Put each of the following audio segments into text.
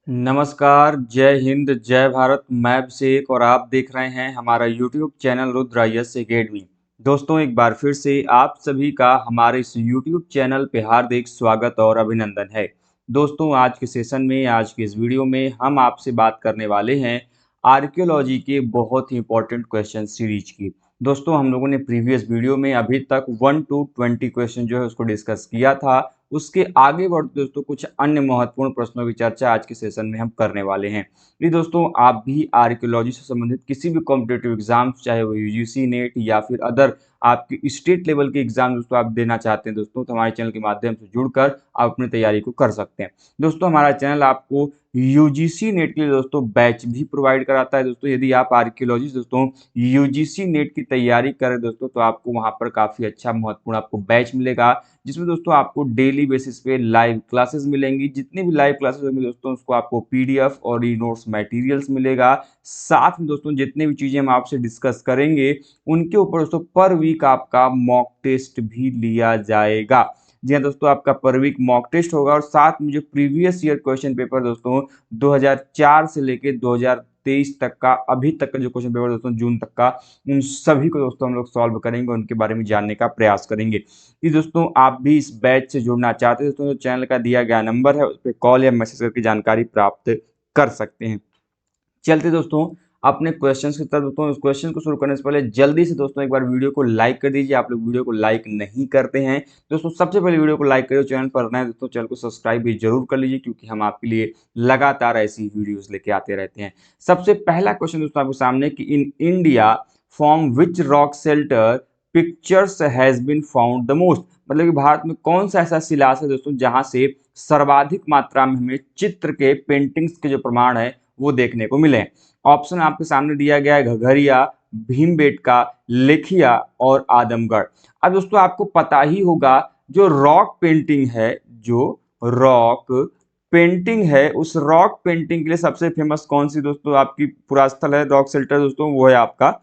नमस्कार, जय हिंद, जय भारत। मैं अभिषेक और आप देख रहे हैं हमारा YouTube channel Rudra IAS academy. दोस्तों, एक बार फिर से आप सभी का हमारे इस यूट्यूब चैनल पे हार्दिक स्वागत और अभिनंदन है। दोस्तों, आज के सेशन में, आज के इस वीडियो में हम आपसे बात करने वाले हैं आर्कियोलॉजी के बहुत ही इंपॉर्टेंट क्वेश्चन सीरीज की। दोस्तों, हम लोगों ने प्रीवियस वीडियो में अभी तक 1 to 20 क्वेश्चन जो है उसको डिस्कस किया था। उसके आगे बढ़ते दोस्तों कुछ अन्य महत्वपूर्ण प्रश्नों की चर्चा आज के सेशन में हम करने वाले हैं। ये दोस्तों, आप भी आर्कियोलॉजी से संबंधित किसी भी कॉम्पिटेटिव एग्जाम, चाहे वो यूजीसी नेट या फिर अदर आपकी स्टेट लेवल के एग्जाम दोस्तों आप देना चाहते हैं दोस्तों, तो हमारे चैनल के माध्यम से जुड़कर आप अपनी तैयारी को कर सकते हैं। दोस्तों, हमारा चैनल आपको यूजीसी नेट के लिए दोस्तों बैच भी प्रोवाइड कराता है। दोस्तों, यदि आप आर्कियोलॉजी दोस्तों यूजीसी नेट की तैयारी करें दोस्तों, तो आपको वहां पर काफी अच्छा महत्वपूर्ण आपको बैच मिलेगा, जिसमें दोस्तों आपको डेली बेसिस पे लाइव क्लासेस मिलेंगी। जितनी भी लाइव क्लासेस होंगी दोस्तों, उसको आपको पीडीएफ और ई नोट्स मटेरियल्स मिलेगा। साथ में दोस्तों जितनी भी चीजें हम आपसे डिस्कस करेंगे, उनके ऊपर दोस्तों पर वीक आपका मॉक टेस्ट भी लिया जाएगा। जी हाँ दोस्तों, आपका पर वीक मॉक टेस्ट होगा और साथ में जो प्रीवियस ईयर क्वेश्चन पेपर दोस्तों 2004 से लेके 2023 तक का, अभी तक का जो क्वेश्चन पेपर दोस्तों जून तक का, उन सभी को दोस्तों हम लोग सॉल्व करेंगे, उनके बारे में जानने का प्रयास करेंगे। कि दोस्तों आप भी इस बैच से जुड़ना चाहते हैं दोस्तों, तो चैनल का दिया गया नंबर है, उस पर कॉल या मैसेज करके जानकारी प्राप्त कर सकते हैं। चलते दोस्तों अपने क्वेश्चंस की तरफ। दोस्तों, इस क्वेश्चन को शुरू करने से पहले जल्दी से दोस्तों एक बार वीडियो को लाइक कर दीजिए। आप लोग वीडियो को लाइक नहीं करते हैं दोस्तों, सबसे पहले वीडियो को लाइक करिए। चैनल पर नए दोस्तों चैनल को सब्सक्राइब भी जरूर कर लीजिए, क्योंकि हम आपके लिए लगातार ऐसी वीडियोस लेके आते रहते हैं। सबसे पहला क्वेश्चन दोस्तों आपके सामने कि in India from which rock shelter pictures has been found the most. मतलब कि भारत में कौन सा ऐसा शिलालेख है दोस्तों जहां से सर्वाधिक मात्रा में हमें चित्र के, पेंटिंग्स के जो प्रमाण है वो देखने को मिले। ऑप्शन आपके सामने दिया गया है घघरिया, भीमबेटका, लेखिया और आदमगढ़। अब दोस्तों आपको पता ही होगा, जो रॉक पेंटिंग है, जो रॉक पेंटिंग है, उस रॉक पेंटिंग के लिए सबसे फेमस कौन सी दोस्तों आपकी पुरास्थल है, रॉक शेल्टर दोस्तों, वो है आपका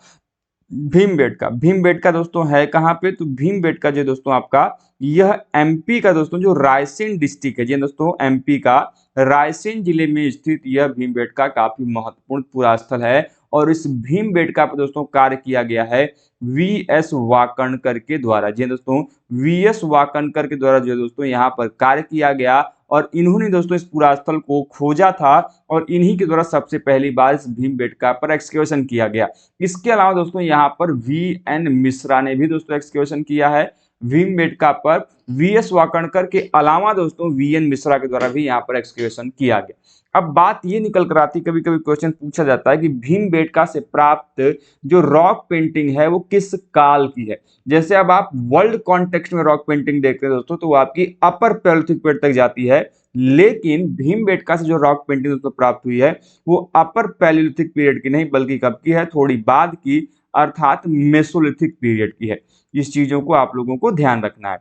भीमबेटका। भीमबेटका दोस्तों है कहाँ पे, तो भीमबेटका जो दोस्तों आपका यह एमपी का दोस्तों जो रायसेन डिस्ट्रिक्ट है, जी दोस्तों एमपी का रायसेन जिले में स्थित यह भीमबेटका काफी महत्वपूर्ण पुरास्थल है। और इस भीमबेटका पर दोस्तों कार्य किया गया है वीएस वाकणकर के द्वारा। जी दोस्तों, वीएस वाकणकर के द्वारा जो दोस्तों यहाँ पर कार्य किया गया, और इन्होंने दोस्तों इस पुरास्थल को खोजा था, और इन्हीं के द्वारा सबसे पहली बार इस भीमबेटका पर एक्सकेवेशन किया गया। इसके अलावा दोस्तों यहाँ पर वी एन मिश्रा ने भी दोस्तों एक्सकेवेशन किया है भीमबेटका पर। वीएस वाकणकर के अलावा दोस्तों वी एन मिश्रा के द्वारा भी यहाँ पर एक्सकेवेशन किया गया। अब बात ये निकल कर आती, कभी कभी क्वेश्चन पूछा जाता है कि भीमबेटका से प्राप्त जो रॉक पेंटिंग है वो किस काल की है। जैसे अब आप वर्ल्ड कॉन्टेक्स्ट में रॉक पेंटिंग देखते हैं दोस्तों, तो वो आपकी अपर पैलियोलिथिक पीरियड तक जाती है। लेकिन भीमबेटका से जो रॉक पेंटिंग दोस्तों प्राप्त हुई है, वो अपर पैलियोलिथिक पीरियड की नहीं, बल्कि कब की है, थोड़ी बाद की, अर्थात मेसोलिथिक पीरियड की है। इस चीजों को आप लोगों को ध्यान रखना है।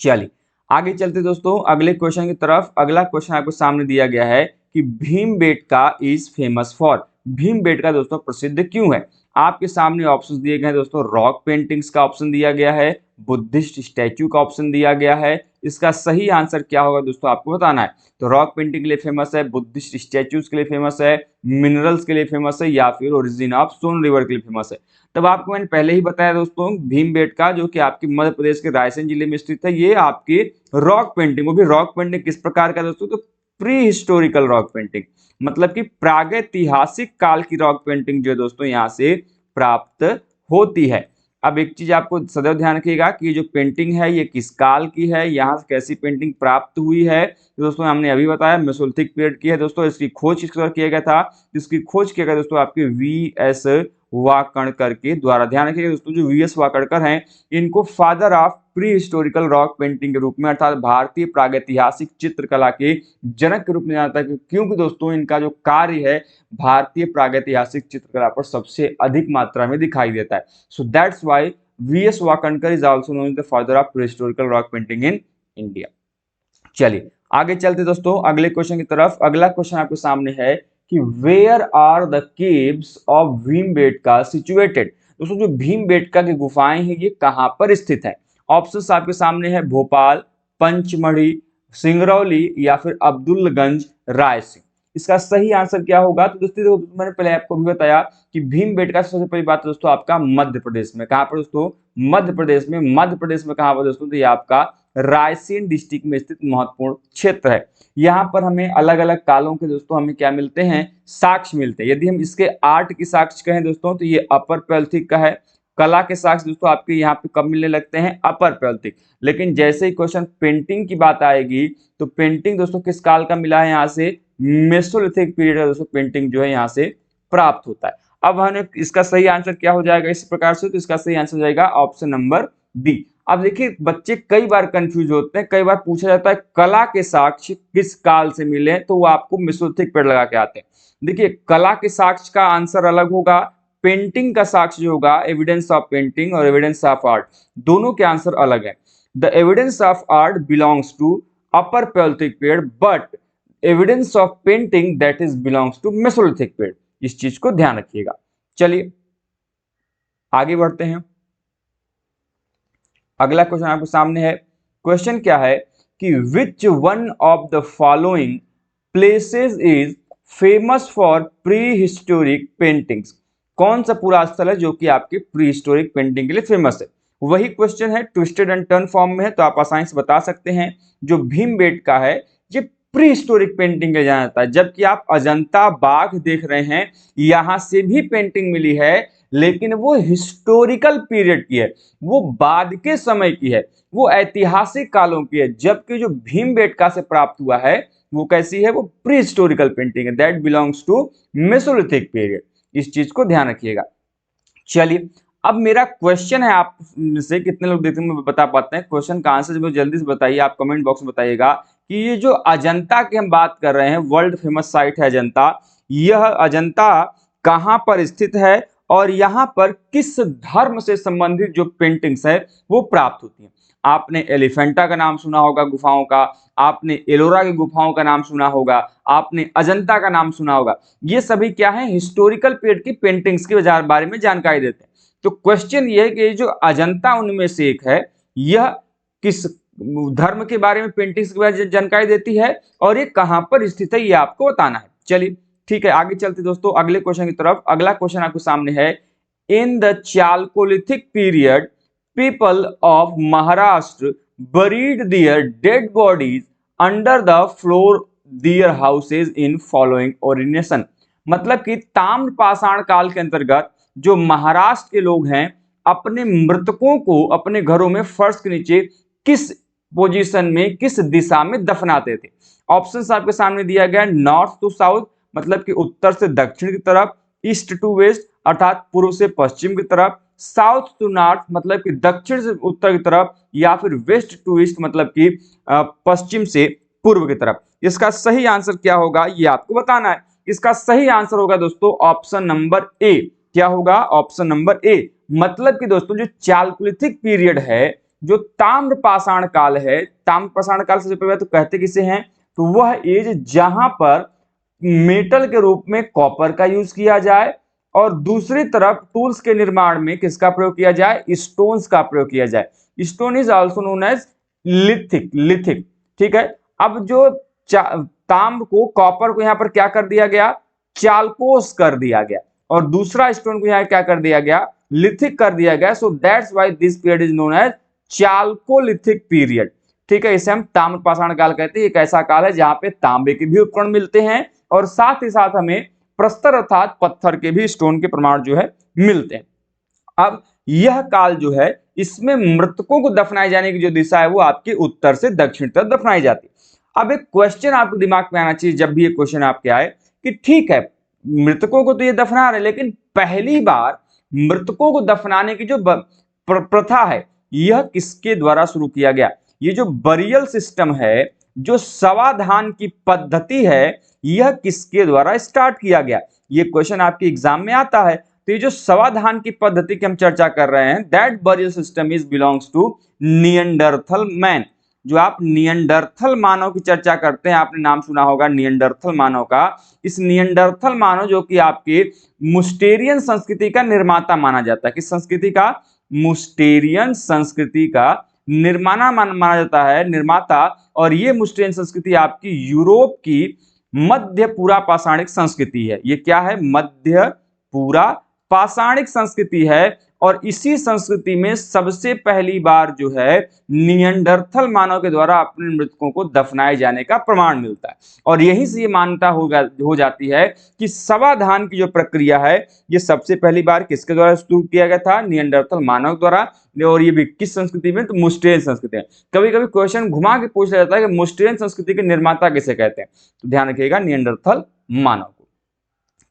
चलिए आगे चलते दोस्तों अगले क्वेश्चन की तरफ। अगला क्वेश्चन आपको सामने दिया गया है कि Bhimbetka is famous for. Bhimbetka दोस्तों प्रसिद्ध क्यों है। आपके सामने ऑप्शंस दिए गए हैं दोस्तों, रॉक पेंटिंग्स का ऑप्शन दिया गया है, बुद्धिस्ट स्टैचू का ऑप्शन दिया गया है। इसका सही आंसर क्या होगा दोस्तों आपको बताना है। तो रॉक पेंटिंग के लिए फेमस है, बुद्धिस्ट स्टैचूज के लिए फेमस है, मिनरल्स के लिए फेमस है, या फिर ओरिजिन ऑफ सोन रिवर के लिए फेमस है। तब आपको मैंने पहले ही बताया दोस्तों, भीमबेटका जो कि आपके मध्य प्रदेश के रायसेन जिले में स्थित है, ये आपकी रॉक पेंटिंग, वो भी रॉक पेंटिंग किस प्रकार का दोस्तों, तो प्री हिस्टोरिकल रॉक पेंटिंग, मतलब कि प्रागैतिहासिक काल की रॉक पेंटिंग जो दोस्तों यहाँ से प्राप्त होती है। अब एक चीज आपको सदैव ध्यान रखिएगा कि ये जो पेंटिंग है ये किस काल की है, यहाँ से कैसी पेंटिंग प्राप्त हुई है। तो दोस्तों हमने अभी बताया मेसोलिथिक पीरियड की है दोस्तों। इसकी खोज किस तरह किया गया था, इसकी खोज किया गया दोस्तों आपके वी एस वाकणकर के द्वारा। ध्यान रखिएगा दोस्तों, जो वी एस वाकणकर हैं, इनको father of pre historical rock painting के रूप में, अर्थात भारतीय प्रागैतिहासिक चित्रकला के जनक के रूप में जाता है, क्योंकि दोस्तों इनका जो कार्य है भारतीय प्रागैतिहासिक चित्रकला पर सबसे अधिक मात्रा में दिखाई देता है। So that's why VS Wakankar is also known as the father of pre historical rock painting in India. चलिए आगे चलते दोस्तों अगले क्वेश्चन की तरफ। अगला क्वेश्चन आपके सामने है कि where are the caves of Bhimbetka situated. दोस्तों जो भीमबेटका की गुफाएं हैं ये कहां पर स्थित है। ऑप्शंस आपके सामने है, भोपाल, पंचमढ़ी, सिंगरौली या फिर अब्दुलगंज, रायसेन। इसका सही आंसर क्या होगा? तो दोस्तों देखो, मैंने पहले आपको भी बताया कि भीमबेटका सबसे पहली बात दोस्तों आपका मध्य प्रदेश में। कहां पर दोस्तों? मध्य प्रदेश में। मध्य प्रदेश में कहां पर दोस्तों? तो ये आपका रायसेन डिस्ट्रिक्ट में स्थित महत्वपूर्ण क्षेत्र है। यहाँ पर हमें अलग अलग कालों के दोस्तों हमें क्या मिलते हैं? साक्ष्य मिलते हैं। यदि हम इसके आर्ट की साक्ष्य कहें दोस्तों तो ये अपर पैलियोलिथिक का है। कला के साक्ष्य दोस्तों आपके यहाँ पे कब मिलने लगते हैं? अपर पैलियोलिथिक। लेकिन जैसे ही क्वेश्चन पेंटिंग की बात आएगी तो पेंटिंग दोस्तों किस काल का मिला है? यहाँ से मेसोलिथिक पीरियड का दोस्तों पेंटिंग जो है यहाँ से प्राप्त होता है। अब हमें इसका सही आंसर क्या हो जाएगा इस प्रकार से? तो इसका सही आंसर हो जाएगा ऑप्शन नंबर बी। अब देखिए बच्चे कई बार कंफ्यूज होते हैं, कई बार पूछा जाता है कला के साक्ष्य किस काल से मिले, तो वो आपको मेसोलिथिक पीरियड लगा के आते हैं। देखिए कला के साक्ष्य का आंसर अलग होगा, पेंटिंग का साक्ष्य जो होगा एविडेंस ऑफ पेंटिंग और एविडेंस ऑफ आर्ट दोनों के आंसर अलग है। The evidence of art belongs to upper palaeolithic period but evidence of painting that is belongs to mesolithic period. इस चीज को ध्यान रखिएगा। चलिए आगे बढ़ते हैं। अगला क्वेश्चन आपके सामने है। क्वेश्चन क्या है कि which one of the following places is famous for pre historic paintings? कौन सा पूरा स्थल है जो कि आपके प्री हिस्टोरिक पेंटिंग के लिए फेमस है? वही क्वेश्चन है, ट्विस्टेड एंड टर्न फॉर्म में है, तो आप आसानी से बता सकते हैं। जो भीमबेटका है ये प्री हिस्टोरिक पेंटिंग के जाना जाता है, जबकि आप अजंता बाघ देख रहे हैं यहां से भी पेंटिंग मिली है, लेकिन वो हिस्टोरिकल पीरियड की है, वो बाद के समय की है, वो ऐतिहासिक कालों की है। जबकि जो भीमबेटका से प्राप्त हुआ है वो कैसी है? वो प्री हिस्टोरिकल पेंटिंग है, that belongs to mesolithic period. इस चीज को ध्यान रखिएगा। चलिए अब मेरा क्वेश्चन है आप से, कितने लोग देखते हैं बता पाते हैं क्वेश्चन का आंसर? जब जल्दी से बताइए, आप कमेंट बॉक्स में बताइएगा कि ये जो अजंता की हम बात कर रहे हैं, वर्ल्ड फेमस साइट है अजंता, यह अजंता कहां पर स्थित है और यहां पर किस धर्म से संबंधित जो पेंटिंग्स है वो प्राप्त होती है? आपने एलिफेंटा का नाम सुना होगा गुफाओं का, आपने एलोरा की गुफाओं का नाम सुना होगा, आपने अजंता का नाम सुना होगा। ये सभी क्या है? हिस्टोरिकल पीरियड की पेंटिंग्स के बारे में जानकारी देते हैं। तो क्वेश्चन ये है कि जो अजंता उनमें से एक है, यह किस धर्म के बारे में पेंटिंग्स के बारे में जानकारी देती है और ये कहां पर स्थित है ये आपको बताना है। चलिए ठीक है, आगे चलते दोस्तों अगले क्वेश्चन की तरफ। अगला क्वेश्चन आपके सामने है, in the chalcolithic period people of Maharashtra buried their dead bodies under the floor their houses in following origination. मतलब कि ताम्रपाषाण काल के अंतर्गत जो महाराष्ट्र के लोग हैं अपने मृतकों को अपने घरों में फर्श के नीचे किस पोजीशन में, किस दिशा में दफनाते थे? ऑप्शंस आपके सामने दिया गया, नॉर्थ टू साउथ मतलब कि उत्तर से दक्षिण की तरफ, ईस्ट टू वेस्ट अर्थात पूर्व से पश्चिम की तरफ, साउथ टू नॉर्थ मतलब कि दक्षिण से उत्तर की तरफ, या फिर वेस्ट टू ईस्ट मतलब कि पश्चिम से पूर्व की तरफ। इसका सही आंसर क्या होगा ये आपको बताना है। इसका सही आंसर होगा दोस्तों ऑप्शन नंबर ए। क्या होगा? Option number A. मतलब कि दोस्तों जो चालकोलिथिक पीरियड है, जो ताम्रपाषाण काल है, ताम्रपाषाण काल से पहले तो कहते किसे हैं? तो वह एज जहां पर मेटल के रूप में कॉपर का यूज किया जाए और दूसरी तरफ टूल्स के निर्माण में किसका प्रयोग किया जाए? स्टोन्स का प्रयोग किया जाए। Stone is also known as lithic. ठीक है, अब जो ताम्र को, कॉपर को यहां पर क्या कर दिया गया? चालकोस कर दिया गया और दूसरा स्टोन को यहां क्या कर दिया गया? लिथिक कर दिया गया। So that's why this period is known as chalcolithic period. ठीक है, इसे हम ताम्रपाषाण काल कहते हैं। एक ऐसा काल है जहां पे तांबे के भी उपकरण मिलते हैं और साथ ही साथ हमें प्रस्तर अर्थात पत्थर के भी स्टोन के प्रमाण जो है मिलते हैं। अब यह काल जो है इसमें मृतकों को दफनाए जाने की जो दिशा है वो आपके उत्तर से दक्षिण तरफ दफनाई जाती है। अब एक क्वेश्चन आपके दिमाग में आना चाहिए जब भी ये क्वेश्चन आपके आए कि ठीक है मृतकों को तो ये दफना रहे, लेकिन पहली बार मृतकों को दफनाने की जो प्रथा है यह किसके द्वारा शुरू किया गया? ये जो बरियल सिस्टम है, जो सवाधान की पद्धति है, यह किसके द्वारा स्टार्ट किया गया? ये क्वेश्चन आपके एग्जाम में आता है। तो ये जो सवाधान की पद्धति की हम चर्चा कर रहे हैं, that burial system is belongs to Neanderthal man. जो आप नियंडरथल मानव की चर्चा करते हैं, आपने नाम सुना होगा नियंडरथल मानव का। इस नियंडरथल मानव जो कि आपके मुस्टेरियन संस्कृति का निर्माता माना जाता है। किस संस्कृति का? मुस्टेरियन संस्कृति का निर्माता माना जाता है, निर्माता। और ये मुस्टेरियन संस्कृति आपकी यूरोप की मध्य पूरा पाषाणिक संस्कृति है। ये क्या है? मध्य पूरा पाषाणिक संस्कृति है। और इसी संस्कृति में सबसे पहली बार जो है निएंडरथल मानव के द्वारा अपने मृतकों को दफनाए जाने का प्रमाण मिलता है। और यहीं से ये मान्यता हो जाती है कि शवाधान की जो प्रक्रिया है ये सबसे पहली बार किसके द्वारा शुरू किया गया था? निएंडरथल मानव द्वारा। और ये भी किस संस्कृति में? तो मुस्टेरियन संस्कृति है। कभी कभी क्वेश्चन घुमा के पूछा जाता है कि मुस्टेरियन संस्कृति के निर्माता किसे कहते हैं, तो ध्यान रखिएगा निएंडरथल मानव को।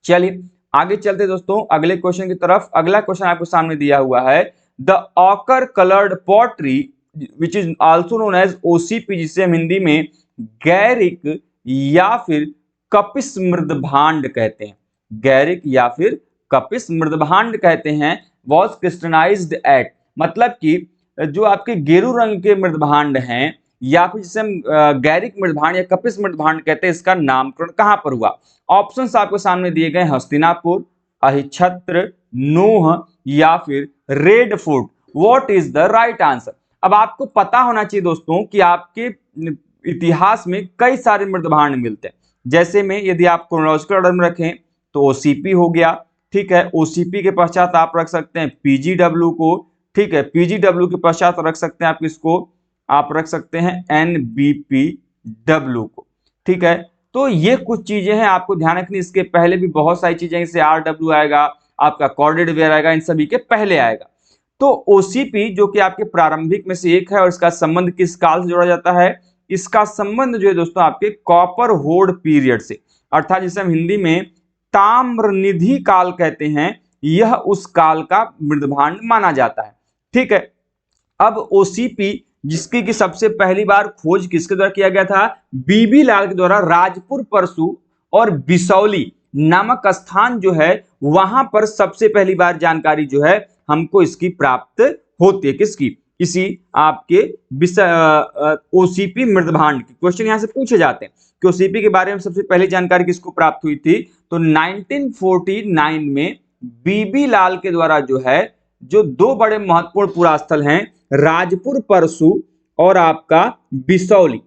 चलिए आगे चलते दोस्तों अगले क्वेश्चन की तरफ। अगला क्वेश्चन आपको सामने दिया हुआ है, the ochre coloured pottery which is also known as OCP, जिसे हम हिंदी में गैरिक या फिर कपिस मृदभांड कहते हैं, गैरिक या फिर कपिस मृदभांड कहते हैं, वॉज क्रिस्टनाइज्ड एट, मतलब कि जो आपके गेरू रंग के मृदभांड हैं या फिर जिसे हम गैरिक मृदभांड या कपिस मृदभांड कहते हैं, इसका नामकरण कहां पर हुआ? ऑप्शंस आपको सामने दिए गए, हस्तिनापुर, अहिच्छत्र, नूह या फिर red fort. What is the right answer? अब आपको पता होना चाहिए दोस्तों कि आपके इतिहास में कई सारे मृदभांड मिलते हैं। जैसे में यदि आप क्रोनोलॉजिकल ऑर्डर में रखें तो ओसीपी हो गया, ठीक है। ओसीपी के पश्चात आप रख सकते हैं पीजीडब्ल्यू को, ठीक है। पीजीडब्ल्यू के पश्चात रख सकते हैं आप किसको? आप रख सकते हैं एनबीपीडब्ल्यू को, ठीक है। तो ये कुछ चीजें हैं आपको ध्यान रखनी। इसके पहले भी बहुत सारी चीजें, जैसे आरडब्ल्यू आएगा, आपका कॉर्डेड वेयर आएगा, इन सभी के पहले आएगा। तो ओसीपी जो कि आपके प्रारंभिक में से एक है, और इसका संबंध किस काल से जोड़ा जाता है? इसका संबंध जो है दोस्तों आपके कॉपर होड़ पीरियड से, अर्थात जिसे हम हिंदी में ताम्रनिधि काल कहते हैं, यह उस काल का मृदभांड माना जाता है, ठीक है। अब ओसीपी जिसकी की सबसे पहली बार खोज किसके द्वारा किया गया था? बीबी लाल के द्वारा राजपुर परसू और बिसौली नामक स्थान जो है वहां पर सबसे पहली बार जानकारी जो है हमको इसकी प्राप्त होती है। किसकी? इसी आपके ओसीपी मृदभांड की। क्वेश्चन यहां से पूछे जाते हैं कि ओसीपी के बारे में सबसे पहली जानकारी किसको प्राप्त हुई थी? तो 1949 में बीबी लाल के द्वारा जो है, जो दो बड़े महत्वपूर्ण पुरास्थल हैं, राजपुर परसू और आपका बिसौली,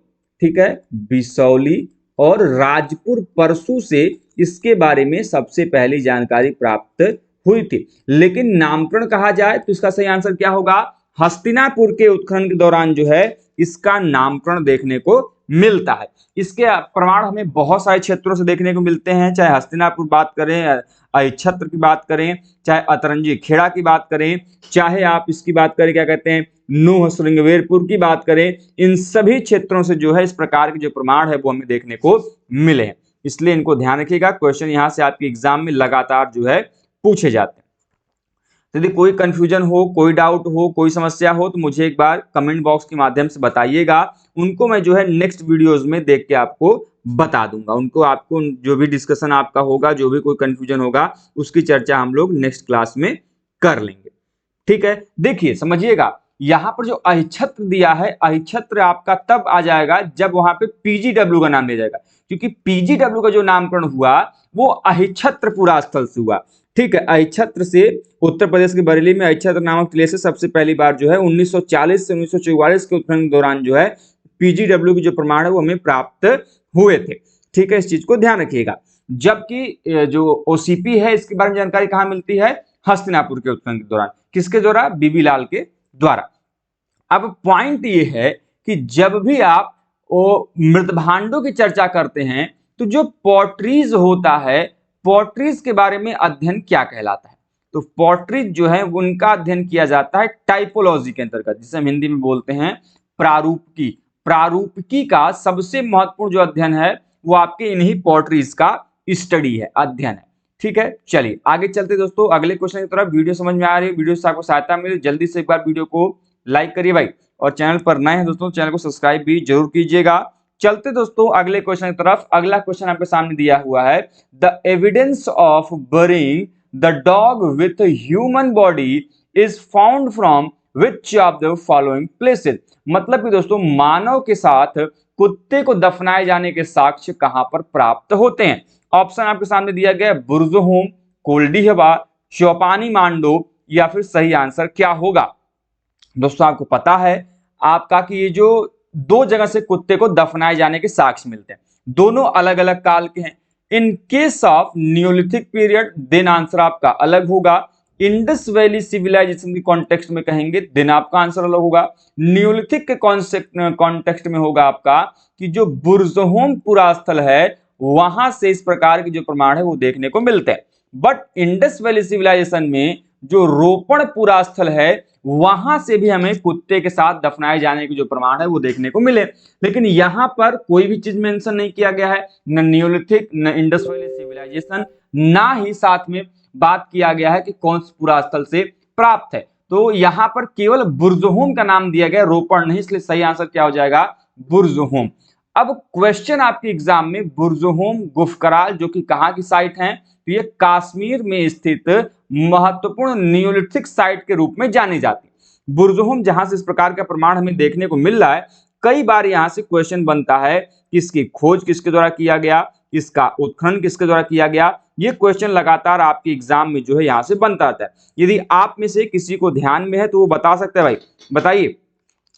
ठीक है। बिसौली और राजपुर परसू से इसके बारे में सबसे पहली जानकारी प्राप्त हुई थी। लेकिन नामकरण कहा जाए तो इसका सही आंसर क्या होगा? हस्तिनापुर के उत्खनन के दौरान जो है इसका नामकरण देखने को मिलता है। इसके प्रमाण हमें बहुत सारे क्षेत्रों से देखने को मिलते हैं, चाहे हस्तिनापुर बात करें, अहिच्छत्र की बात करें, चाहे अतरंजी खेड़ा की बात करें, चाहे आप इसकी बात करें क्या कहते हैं नूह श्रृंगवेरपुर की बात करें, इन सभी क्षेत्रों से जो है इस प्रकार के जो प्रमाण है वो हमें देखने को मिले हैं। इसलिए इनको ध्यान रखिएगा, क्वेश्चन यहां से आपके एग्जाम में लगातार जो है पूछे जाते हैं। यदि कोई कंफ्यूजन हो, कोई डाउट हो, कोई समस्या हो तो मुझे एक बार कमेंट बॉक्स के माध्यम से बताइएगा, उनको मैं जो है नेक्स्ट वीडियोस में देख के आपको बता दूंगा। उनको आपको जो भी डिस्कशन आपका होगा, जो भी कोई कंफ्यूजन होगा, उसकी चर्चा हम लोग नेक्स्ट क्लास में कर लेंगे, ठीक है। देखिए समझिएगा, यहां पर जो अहिच्छत्र दिया है, अहिच्छत्र आपका तब आ जाएगा जब वहां पे पीजीडब्ल्यू का नाम दिया जाएगा, क्योंकि पीजीडब्ल्यू का जो नामकरण हुआ वो अहिच्छत्र पुरास्थल से हुआ, ठीक है। अहिच्छत्र से उत्तर प्रदेश के बरेली में अहिच्छत्र नामक किले से सबसे पहली बार जो है 1940 से 1944 के उत्खनन के दौरान जो है पीजीडब्ल्यू के जो प्रमाण है वो हमें प्राप्त हुए थे, ठीक है। इस चीज को ध्यान रखिएगा। जबकि जो ओसीपी है इसके बारे में जानकारी कहां मिलती है? हस्तिनापुर के उत्खनन के दौरान। किसके द्वारा? बीबी लाल के द्वारा। अब पॉइंट ये है कि जब भी आप मृदभांडों की चर्चा करते हैं तो जो पॉटरीज होता है, पॉटरीज के बारे में अध्ययन क्या कहलाता है? तो पॉटरीज जो है उनका अध्ययन किया जाता है टाइपोलॉजी के अंतर्गत, जिसे हम हिंदी में बोलते हैं प्रारूपकी। प्रारूपकी का सबसे महत्वपूर्ण जो अध्ययन है वो आपके इन्हीं पॉटरीज का स्टडी है, अध्ययन है, ठीक है। चलिए आगे चलते दोस्तों अगले क्वेश्चन की तरफ। वीडियो समझ में आ रही है, वीडियो से आपको सहायता मिले, जल्दी से एक बार वीडियो को लाइक करिए भाई, और चैनल पर नए हैं दोस्तों चैनल को सब्सक्राइब भी जरूर कीजिएगा। चलते दोस्तों अगले क्वेश्चन की तरफ। अगला क्वेश्चन आपके सामने दिया हुआ है, the evidence of burying the dog with human body is found from which of the following places. मतलब कि दोस्तों मानव के साथ कुत्ते को दफनाए जाने के साक्ष्य कहां पर प्राप्त होते हैं? ऑप्शन आपके सामने दिया गया है, बुर्जहोम, कोल्डिहवा, चौपानी मांडो, या फिर सही आंसर क्या होगा? दोस्तों आपको पता है आपका कि ये जो दो जगह से कुत्ते को दफनाए जाने के साक्ष्य मिलते हैं, दोनों अलग अलग काल के हैं। In case of neolithic period then answer आपका अलग होगा। इंडस वैली सिविलाइजेशन के कॉन्टेक्स्ट में कहेंगे देन आपका आंसर अलग होगा। न्यूलिथिक के कॉन्टेक्स्ट में होगा आपका कि जो बुर्जहोम पुरास्थल है वहां से इस प्रकार के जो प्रमाण है वो देखने को मिलते हैं। बट इंडस वैली सिविलाइजेशन में जो रोपण पुरास्थल है वहां से भी हमें कुत्ते के साथ दफनाए जाने के जो प्रमाण है वो देखने को मिले। लेकिन यहां पर कोई भी चीज मेंशन नहीं किया गया है, न न्यूलिथिक न इंडस वैली सिविलाइजेशन, ना ही साथ में बात किया गया है कि कौन से पुरास्थल से प्राप्त है। तो यहां पर केवल बुर्जहोम का नाम दिया गया, रोपण नहीं, इसलिए सही आंसर क्या हो जाएगा, बुर्जहोम। अब क्वेश्चन आपके एग्जाम में बुर्जहोम गुफकराल जो कि कहां की साइट है, तो ये कश्मीर में स्थित महत्वपूर्ण नियोलिथिक साइट के रूप में जानी जाती है। बुर्जहोम जहां से इस प्रकार का प्रमाण हमें देखने को मिल रहा है, कई बार यहां से क्वेश्चन बनता है कि इसकी खोज किसके द्वारा किया गया, इसका उत्खनन किसके द्वारा किया गया। ये क्वेश्चन लगातार आपके एग्जाम में जो है यहां से बनता आता है। यदि आप में से किसी को ध्यान में है तो वो बता सकते हैं, भाई बताइए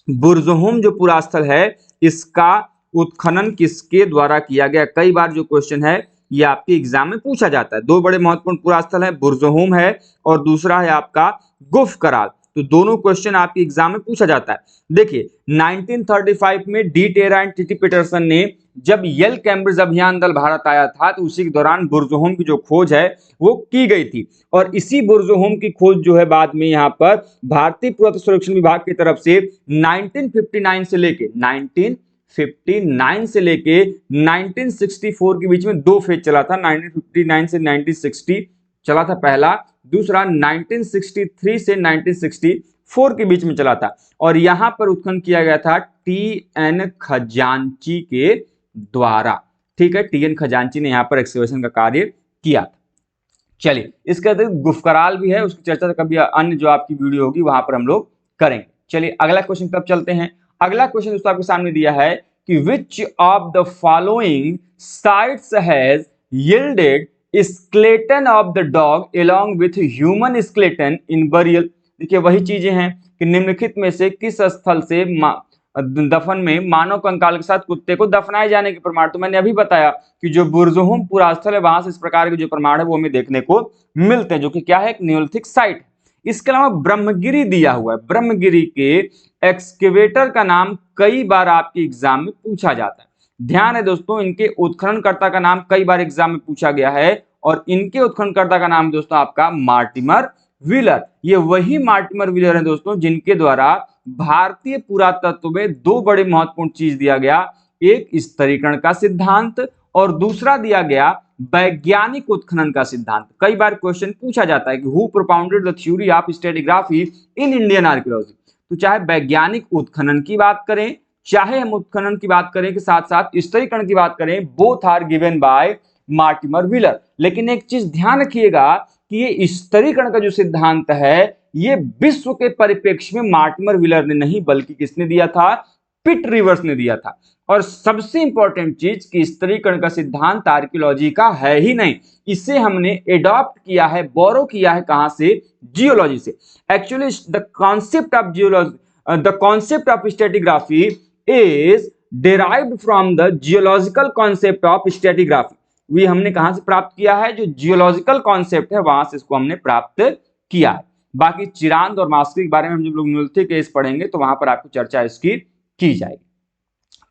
बुर्जहोम जो पुरास्थल है इसका उत्खनन किसके द्वारा किया गया। कई बार जो क्वेश्चन है ये आपके एग्जाम में पूछा जाता है। दो बड़े महत्वपूर्ण पुरास्थल है, बुर्जहोम है और दूसरा है आपका गुफकराल। तो दोनों क्वेश्चन आपके एग्जाम में पूछा जाता है। देखिए 1935 में de Terra and TT Paterson ने जब यल कैम्ब्रिज अभियान दल भारत आया था तो उसी के दौरान बुर्जहोम की जो खोज है वो की गई थी। और इसी बुर्जहोम की खोज जो है बाद में यहाँ पर भारतीय पुरातत्व सर्वेक्षण विभाग की तरफ से 1959 से लेके 1959 से लेके 1964 के बीच में दो फेज चला था। 1959 से 1960 चला था पहला, दूसरा 1963 से 1964 के बीच में चला था। और यहां पर उत्खनन किया गया था टी.एन. खजांची के द्वारा। ठीक है, टी.एन. खजांची ने यहां पर एक्सकवेशन का कार्य किया था। चलिए इसके अतिरिक्त गुफकराल भी है, उसकी चर्चा कभी अन्य जो आपकी वीडियो होगी वहां पर हम लोग करेंगे। चलिए अगला क्वेश्चन तब चलते हैं। अगला क्वेश्चन दोस्तों आपके सामने दिया है कि which of the following sites has yielded skeleton of the dog along with human skeleton in burial. देखिए वही चीजें हैं कि निम्नलिखित में से किस स्थल से दफन में मानव कंकाल के साथ कुत्ते को दफनाए जाने के प्रमाण। तो मैंने अभी बताया कि जो बुर्जहोम पुरास्थल है वहां से इस प्रकार के जो प्रमाण है वो हमें देखने को मिलते हैं, जो कि क्या है, एक नियोलिथिक साइट। इसके अलावा ब्रह्मगिरी दिया हुआ है। ब्रह्मगिरी के एक्सकेवेटर का नाम कई बार आपके एग्जाम में पूछा जाता है। ध्यान है दोस्तों, इनके उत्खननकर्ता का नाम कई बार एग्जाम में पूछा गया है और इनके उत्खननकर्ता का नाम दोस्तों आपका मार्टिमर व्हीलर। ये वही मार्टिमर व्हीलर है दोस्तों जिनके द्वारा भारतीय पुरातत्व में दो बड़े महत्वपूर्ण चीज दिया गया, एक स्तरीकरण का सिद्धांत और दूसरा दिया गया वैज्ञानिक उत्खनन का सिद्धांत। कई बार क्वेश्चन पूछा जाता है कि who propounded the theory of stratigraphy in Indian archaeology. तो चाहे वैज्ञानिक उत्खनन की बात करें, चाहे हम उत्खनन की बात करें के साथ साथ स्तरीकरण की बात करें, both are given by Mortimer Wheeler. लेकिन एक चीज ध्यान रखिएगा कि ये स्तरीकरण का जो सिद्धांत है ये विश्व के परिप्रेक्ष्य में मार्टिमर व्हीलर ने नहीं बल्कि किसने दिया था, पिट रिवर्स ने दिया था। और सबसे इंपॉर्टेंट चीज कि स्तरीकरण का सिद्धांत आर्कियोलॉजी का है ही नहीं, इसे हमने एडॉप्ट किया है, बोरो किया है कहां से, जियोलॉजी से। Actually the concept of geology, the concept of stratigraphy is derived from the geological concept of stratigraphy. ये हमने कहां से प्राप्त किया है, जो जियोलॉजिकल कॉन्सेप्ट है वहां से इसको हमने प्राप्त किया है। बाकी चिरांद और मास्की के बारे में हम जब लोग न्यूलिथिक केस पढ़ेंगे तो वहां पर आपको चर्चा इसकी की जाएगी।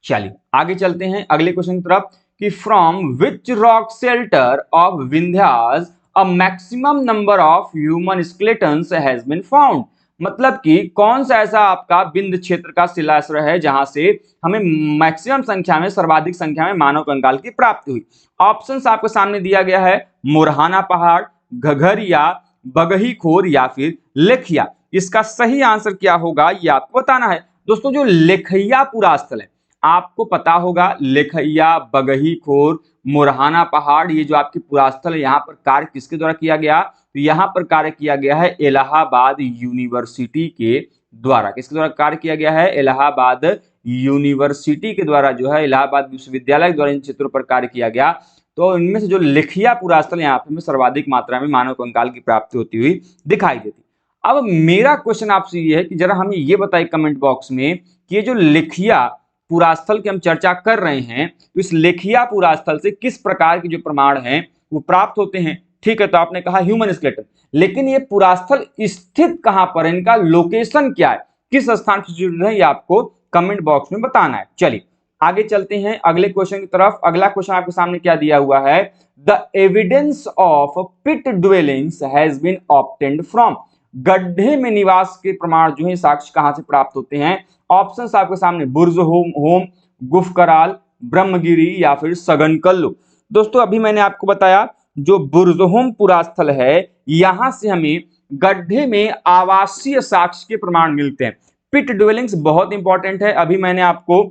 चलिए आगे चलते हैं अगले क्वेश्चन की तरफ कि from which rock shelter of Vindhyas a maximum number of human skeletons has been found. मतलब कि कौन सा ऐसा आपका विंध्य क्षेत्र का शिलाश्रय है जहां से हमें मैक्सिमम संख्या में, सर्वाधिक संख्या में मानव कंकाल की प्राप्ति हुई। ऑप्शंस आपके सामने दिया गया है, मुरहाना पहाड़, घघरिया, बगहीखोर या फिर लेखिया। इसका सही आंसर क्या होगा ये आपको बताना है। दोस्तों जो लेखैया पुरास्थल है आपको पता होगा, लेखैया, बगहीखोर, मुरहाना पहाड़, ये जो आपके पुरास्थल है यहाँ पर कार्य किसके द्वारा किया गया, तो यहाँ पर कार्य किया गया है इलाहाबाद यूनिवर्सिटी के द्वारा। किसके द्वारा कार्य किया गया है, इलाहाबाद यूनिवर्सिटी के द्वारा, जो है इलाहाबाद विश्वविद्यालय के द्वारा इन क्षेत्रों पर कार्य किया गया। तो इनमें से जो लेखिया पुरास्थल यहाँ पे सर्वाधिक मात्रा में मानव कंकाल की प्राप्ति होती हुई दिखाई देती। अब मेरा क्वेश्चन आपसे ये है कि जरा हमें ये बताइए कमेंट बॉक्स में कि ये जो लेखिया पुरास्थल की हम चर्चा कर रहे हैं, तो इस लेखिया पुरास्थल से किस प्रकार के जो प्रमाण हैं वो प्राप्त होते हैं। ठीक है, तो आपने कहा ह्यूमन स्केलेटन, लेकिन ये पुरास्थल स्थित कहां पर है, इनका लोकेशन क्या है, किस स्थान से जुड़े हैं, ये आपको कमेंट बॉक्स में बताना है। चलिए आगे चलते हैं अगले क्वेश्चन की तरफ। अगला क्वेश्चन आपके सामने क्या दिया हुआ है, the evidence of pit dwellings has been obtained from, गड्ढे में निवास के प्रमाण जो है साक्ष्य कहां से प्राप्त होते हैं। ऑप्शंस आपके सामने बुर्ज होम, गुफ कराल, ब्रह्मगिरी या फिर सघन कल्लू। दोस्तों अभी मैंने आपको बताया जो बुर्जहोम पुरास्थल है, यहां से हमें गड्ढे में आवासीय साक्ष्य के प्रमाण मिलते हैं। पिट ड्वेलिंग्स बहुत इंपॉर्टेंट है, अभी मैंने आपको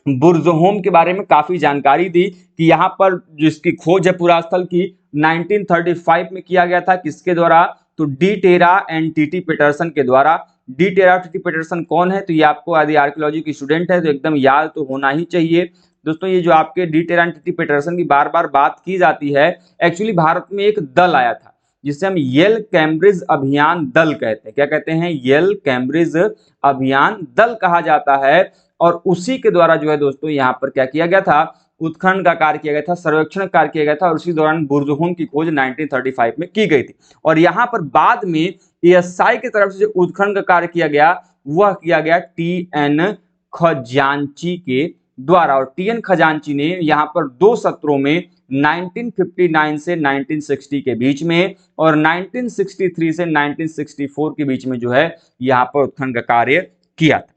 बुर्जहोम के बारे में काफी जानकारी दी कि यहाँ पर जिसकी खोज है पुरास्थल की 1935 में किया गया था, किसके द्वारा, तो de Terra and TT Paterson के द्वारा। डी टेरा टीटी पीटरसन कौन है, तो ये आपको यदि आर्कियोलॉजी की स्टूडेंट है तो एकदम याद तो होना ही चाहिए। दोस्तों ये जो आपके de Terra and TT Paterson की बार बार बात की जाती है, एक्चुअली भारत में एक दल आया था जिसे हम येल कैम्ब्रिज अभियान दल कहते हैं। क्या कहते हैं, येल कैम्ब्रिज अभियान दल कहा जाता है, और उसी के द्वारा जो है दोस्तों यहाँ पर क्या किया गया था, उत्खनन का कार्य किया गया था, सर्वेक्षण कार्य किया गया था, और उसी दौरान बुर्जहोम की खोज 1935 में की गई थी। और यहाँ पर बाद में एएसआई की तरफ से जो उत्खनन का कार्य किया गया वह किया गया टी.एन. खजांची के द्वारा, और टी.एन. खजांची ने यहाँ पर 2 सत्रों में 1959 से 1960 के बीच में और 1963 से 1964 के बीच में जो है यहाँ पर उत्खनन का कार्य किया था।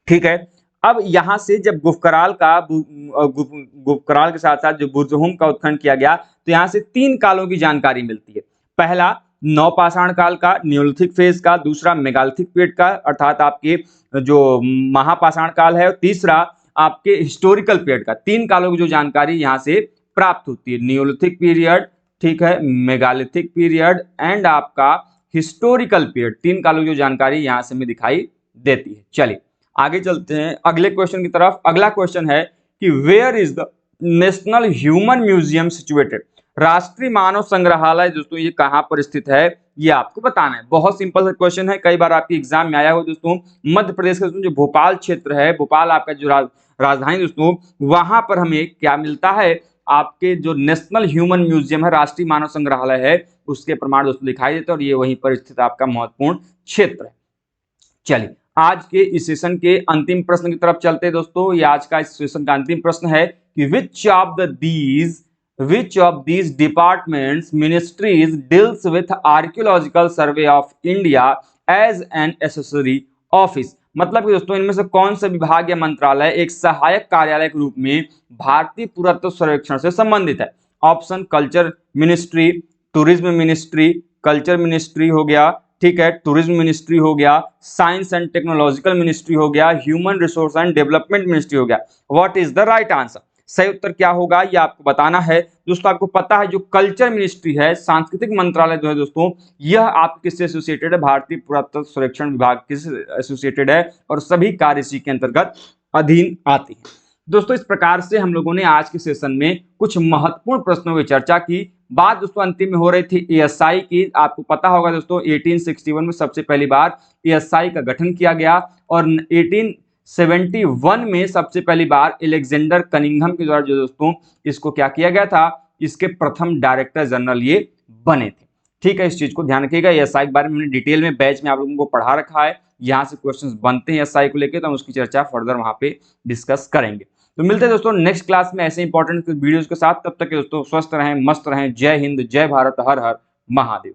ठीक है, अब यहां से जब गुफकराल के साथ साथ जो बुर्जहोम का उत्खनन किया गया, तो यहां से 3 कालों की जानकारी मिलती है। पहला नवपाषाण काल का, न्यूलिथिक फेज का, दूसरा मेगालिथिक पीरियड का अर्थात आपके जो महापाषाण काल है, और तीसरा आपके हिस्टोरिकल पीरियड का। 3 कालों की जो जानकारी यहां से प्राप्त होती है, न्यूलिथिक पीरियड, ठीक है, मेगालिथिक पीरियड एंड आपका हिस्टोरिकल पीरियड, 3 कालों की जो जानकारी यहां से हमें दिखाई देती है। चलिए आगे चलते हैं अगले क्वेश्चन की तरफ। अगला क्वेश्चन है कि where is the national human museum situated, राष्ट्रीय मानव संग्रहालय दोस्तों ये कहां पर स्थित है, ये आपको बताना है। बहुत सिंपल सा क्वेश्चन है, कई बार आपके एग्जाम में आया हो दोस्तों। मध्य प्रदेश का जो भोपाल क्षेत्र है, भोपाल आपका जो राजधानी दोस्तों, वहां पर हमें क्या मिलता है, आपके जो नेशनल ह्यूमन म्यूजियम है, राष्ट्रीय मानव संग्रहालय है, उसके प्रमाण दोस्तों दिखाई देते हैं, और ये वहीं पर स्थित आपका महत्वपूर्ण क्षेत्र है। चलिए आज के इस सेशन के अंतिम प्रश्न की तरफ चलते हैं दोस्तों। ये आज का इस सेशन का अंतिम प्रश्न है कि which of these departments ministries deals with archaeological survey of India as an accessory office, मतलब कि दोस्तों इनमें से कौन सा विभाग या मंत्रालय एक सहायक कार्यालय के रूप में भारतीय पुरातत्व सर्वेक्षण से संबंधित है। Option culture ministry, tourism ministry, culture ministry हो गया, ठीक है, टूरिज्म मिनिस्ट्री हो गया, साइंस एंड टेक्नोलॉजिकल मिनिस्ट्री हो गया, human resource and development ministry हो गया। What is the right answer, सही उत्तर क्या होगा ये आपको बताना है दोस्तों। आपको पता है जो कल्चर मिनिस्ट्री है, सांस्कृतिक मंत्रालय जो है दोस्तों, यह आप किससे एसोसिएटेड है, भारतीय पुरातत्व सर्वेक्षण विभाग किससे एसोसिएटेड है, और सभी कार्य इसी के अंतर्गत अधीन आती है। दोस्तों इस प्रकार से हम लोगों ने आज के सेशन में कुछ महत्वपूर्ण प्रश्नों की चर्चा की। बात दोस्तों अंतिम में हो रही थी एएसआई की। आपको पता होगा दोस्तों 1861 में सबसे पहली बार एएसआई का गठन किया गया, और 1871 में सबसे पहली बार अलेक्जेंडर कनिंघम के द्वारा जो दोस्तों इसको क्या किया गया था, इसके प्रथम डायरेक्टर जनरल ये बने थे। ठीक है, इस चीज को ध्यान रखिएगा। एएसआई के बारे में हमने डिटेल में बैच में आप लोगों को पढ़ा रखा है, यहाँ से क्वेश्चंस बनते हैं एएसआई को लेकर, तो हम उसकी चर्चा फर्दर वहां पे डिस्कस करेंगे। तो मिलते हैं दोस्तों नेक्स्ट क्लास में ऐसे इंपॉर्टेंट वीडियोस के साथ। तब तक के दोस्तों स्वस्थ रहें, मस्त रहें। जय हिंद, जय भारत, हर हर महादेव।